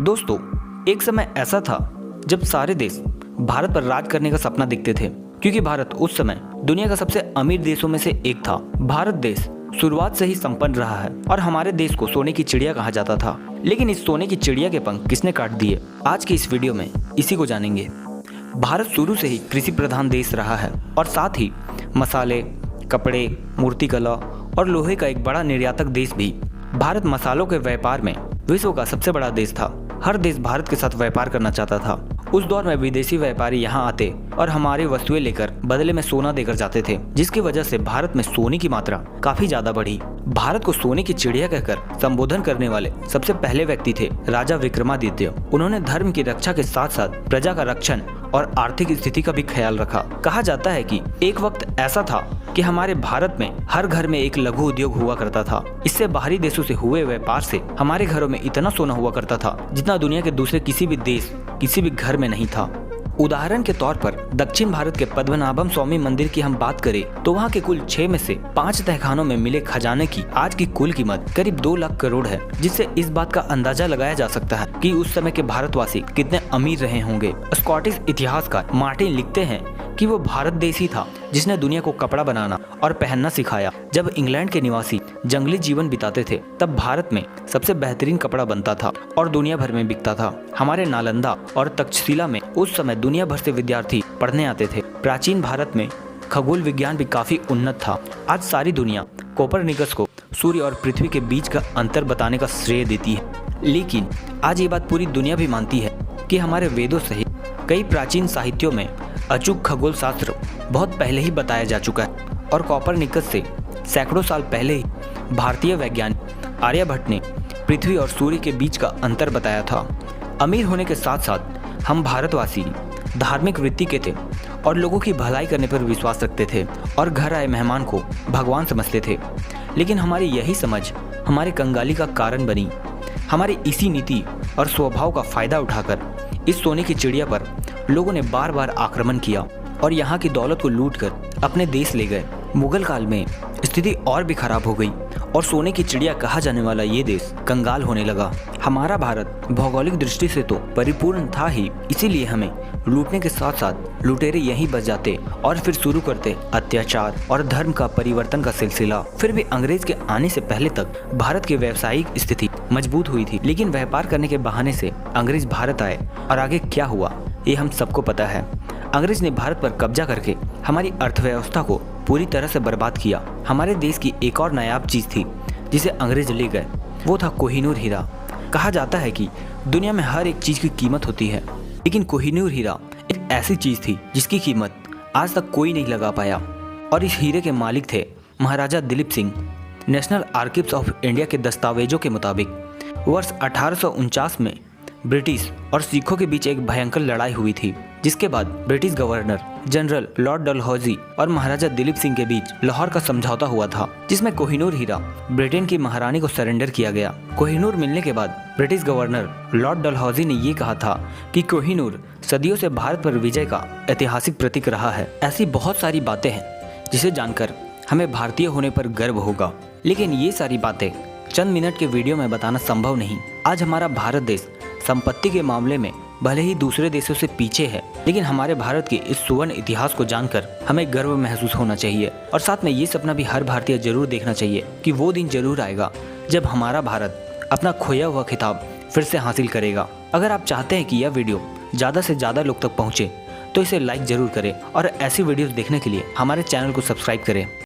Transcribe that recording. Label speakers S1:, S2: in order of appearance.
S1: दोस्तों, एक समय ऐसा था जब सारे देश भारत पर राज करने का सपना देखते थे, क्योंकि भारत उस समय दुनिया का सबसे अमीर देशों में से एक था। भारत देश शुरुआत से ही संपन्न रहा है और हमारे देश को सोने की चिड़िया कहा जाता था। लेकिन इस सोने की चिड़िया के पंख किसने काट दिए? आज की इस वीडियो में इसी को जानेंगे। भारत शुरू से ही कृषि प्रधान देश रहा है और साथ ही मसाले, कपड़े, मूर्तिकला और लोहे का एक बड़ा निर्यातक देश भी। भारत मसालों के व्यापार में विश्व का सबसे बड़ा देश था। हर देश भारत के साथ व्यापार करना चाहता था। उस दौर में विदेशी व्यापारी यहाँ आते और हमारी वस्तुएं लेकर बदले में सोना देकर जाते थे, जिसकी वजह से भारत में सोने की मात्रा काफी ज्यादा बढ़ी। भारत को सोने की चिड़िया कहकर संबोधन करने वाले सबसे पहले व्यक्ति थे राजा विक्रमादित्य। उन्होंने धर्म की रक्षा के साथ साथ प्रजा का रक्षण और आर्थिक स्थिति का भी ख्याल रखा। कहा जाता है कि एक वक्त ऐसा था कि हमारे भारत में हर घर में एक लघु उद्योग हुआ करता था। इससे बाहरी देशों से हुए व्यापार से हमारे घरों में इतना सोना हुआ करता था जितना दुनिया के दूसरे किसी भी देश, किसी भी घर में नहीं था। उदाहरण के तौर पर दक्षिण भारत के पद्मनाभम स्वामी मंदिर की हम बात करें तो वहाँ के कुल 6 में से 5 तहखानों में मिले खजाने की आज की कुल कीमत करीब 2 लाख करोड़ है, जिससे इस बात का अंदाजा लगाया जा सकता है कि उस समय के भारतवासी कितने अमीर रहे होंगे। स्कॉटिश इतिहासकार मार्टिन लिखते हैं कि वो भारत देश ही था जिसने दुनिया को कपड़ा बनाना और पहनना सिखाया। जब इंग्लैंड के निवासी जंगली जीवन बिताते थे तब भारत में सबसे बेहतरीन कपड़ा बनता था और दुनिया भर में बिकता था। हमारे नालंदा और तक्षशिला में उस समय दुनिया भर से विद्यार्थी पढ़ने आते थे। प्राचीन भारत में खगोल विज्ञान भी काफी उन्नत था। आज सारी दुनिया कोपरनिकस को सूर्य और पृथ्वी के बीच का अंतर बताने का श्रेय देती है। लेकिन आज ये बात पूरी दुनिया भी मानती है कि हमारे वेदों सहित कई प्राचीन साहित्यों में अचूक खगोल शास्त्र बहुत पहले ही बताया जा चुका है और कोपरनिकस से सैकड़ों साल पहले ही भारतीय वैज्ञानिक आर्यभट्ट ने पृथ्वी और सूर्य के बीच का अंतर बताया था। अमीर होने के साथ साथ हम भारतवासी धार्मिक वृत्ति के थे और लोगों की भलाई करने पर विश्वास रखते थे और घर आए मेहमान को भगवान समझते थे। लेकिन हमारी यही समझ हमारे कंगाली का कारण बनी। हमारी इसी नीति और स्वभाव का फायदा उठाकर इस सोने की चिड़िया पर लोगों ने बार बार आक्रमण किया और यहाँ की दौलत को लूटकर अपने देश ले गए। मुगल काल में स्थिति और भी खराब हो गई और सोने की चिड़िया कहा जाने वाला ये देश कंगाल होने लगा। हमारा भारत भौगोलिक दृष्टि से तो परिपूर्ण था ही, इसीलिए हमें लूटने के साथ साथ लुटेरे यहीं बच जाते और फिर शुरू करते अत्याचार और धर्म का परिवर्तन का सिलसिला। फिर भी अंग्रेज के आने से पहले तक भारत की व्यावसायिक स्थिति मजबूत हुई थी, लेकिन व्यापार करने के बहाने से अंग्रेज भारत आए और आगे क्या हुआ ये हम सबको पता है। अंग्रेज ने भारत पर कब्जा करके हमारी अर्थव्यवस्था को पूरी तरह से बर्बाद किया। हमारे देश की एक और नायाब चीज थी जिसे अंग्रेज ले गए, वो था कोहिनूर हीरा। कहा जाता है कि दुनिया में हर एक चीज की कीमत होती है, लेकिन कोहिनूर हीरा एक ऐसी चीज थी जिसकी कीमत आज तक कोई नहीं लगा पाया और इस हीरे के मालिक थे Maharaja Duleep Singh. National archives of India के दस्तावेजों के मुताबिक वर्ष 1849 में ब्रिटिश और सिखों के बीच एक भयंकर लड़ाई हुई थी, जिसके बाद British governor general Lord Dalhousie और महाराजा दिलीप सिंह के बीच लाहौर का समझौता हुआ था, जिसमें कोहिनूर हीरा ब्रिटेन की महारानी को सरेंडर किया गया। कोहिनूर मिलने के बाद ब्रिटिश गवर्नर लॉर्ड डलहौजी ने ये कहा था कि कोहिनूर सदियों से भारत पर विजय का ऐतिहासिक प्रतीक रहा है। ऐसी बहुत सारी बातें हैं जिसे जानकर हमें भारतीय होने पर गर्व होगा, लेकिन ये सारी बातें चंद मिनट के वीडियो में बताना संभव नहीं। आज हमारा भारत देश संपत्ति के मामले में भले ही दूसरे देशों से पीछे है, लेकिन हमारे भारत के इस सुवर्ण इतिहास को जानकर हमें गर्व महसूस होना चाहिए और साथ में ये सपना भी हर भारतीय जरूर देखना चाहिए कि वो दिन जरूर आएगा जब हमारा भारत अपना खोया हुआ खिताब फिर से हासिल करेगा। अगर आप चाहते हैं कि यह वीडियो ज़्यादा से ज़्यादा लोग तक पहुँचे तो इसे लाइक जरूर करें और ऐसी वीडियोज़ देखने के लिए हमारे चैनल को सब्सक्राइब करें।